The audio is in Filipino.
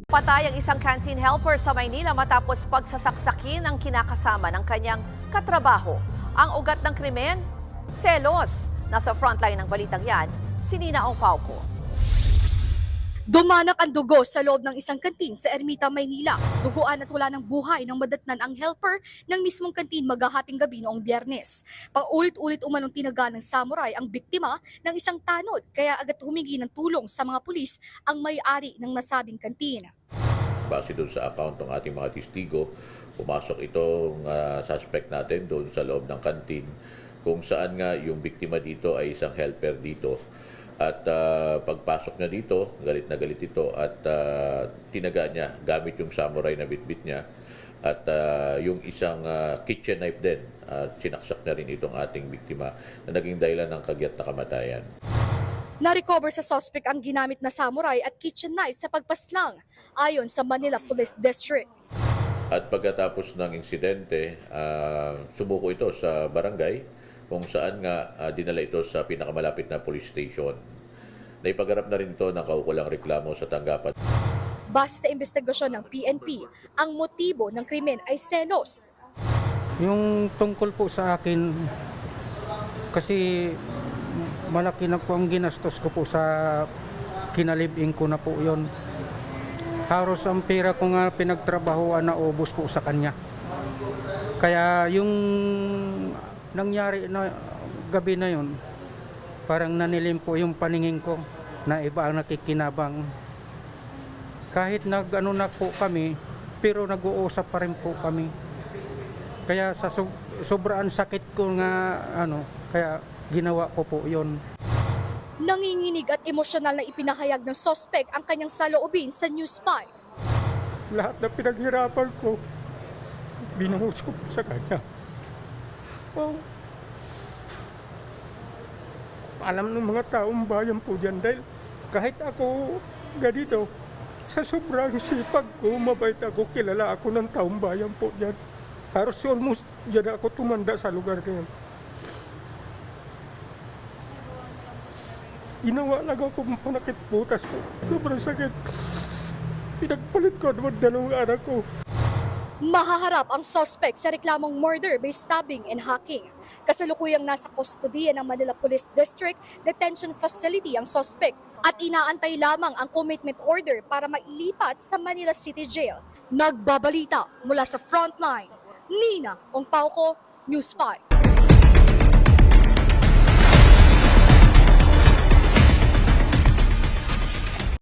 Patay ang isang canteen helper sa Maynila matapos pagsasaksakin ng kinakasama ng kanyang katrabaho. Ang ugat ng krimen, selos. Nasa frontline ng balitang yan, si Nina Ongpauco. Dumanak ang dugo sa loob ng isang kantin sa Ermita, Maynila. Duguan at wala ng buhay nang madatnan ang helper ng mismong kantin maghahating gabi noong Biyernes. Paulit-ulit umanong tinaga ng samurai ang biktima ng isang tanod, kaya agad humingi ng tulong sa mga pulis ang may-ari ng nasabing kantin. Base doon sa account ng ating mga testigo, pumasok itong suspect natin doon sa loob ng kantin kung saan nga yung biktima dito ay isang helper dito. At pagpasok niya dito, galit na galit ito at tinaga niya gamit yung samurai na bitbit niya at yung isang kitchen knife din. Sinaksak na rin itong ating biktima na naging dahilan ng kagyat na kamatayan. Na-recover sa suspect ang ginamit na samurai at kitchen knife sa pagpaslang, ayon sa Manila Police District. At pagkatapos ng insidente, sumuko ito sa barangay kung saan nga dinala ito sa pinakamalapit na police station. Naipagarap na rin ito ng kaukulang reklamo sa tanggapan. Base sa investigasyon ng PNP, ang motibo ng krimen ay selos. Yung tungkol po sa akin, kasi malaki na po ang ginastos ko po sa kinalibing ko na po yon. Halos ang pera ko nga pinagtrabahoan na ubos po sa kanya. Kaya yung nangyari na gabi na yon, parang nanilim po yung paningin ko na iba ang nakikinabang. Kahit nag-ano na po kami, pero nag-uusap pa rin po kami. Kaya sa sobrang sakit ko nga kaya ginawa ko po yon. Nanginginig at emosyonal na ipinahayag ng suspect ang kanyang saloobin sa News 5. Lahat na pinaghirapan ko, binuhos ko po sa kanya. Oh, alam ng mga taong bayan po dyan dahil kahit ako ganito, sa sobrang sipag ko, mabait ako, kilala ako ng taong bayan po dyan. Halos almost dyan ako tumanda sa lugar na yan. Ginawa lang ako panakit butas po. Sobrang sakit. Pinagpalit ko ang dalawang anak ko. Mahaharap ang suspect sa reklamong murder by stabbing and hacking. Kasalukuyang nasa kustodiya ng Manila Police District Detention Facility ang suspect at inaantay lamang ang commitment order para mailipat sa Manila City Jail. Nagbabalita mula sa frontline, Nina Ongpauco, News 5.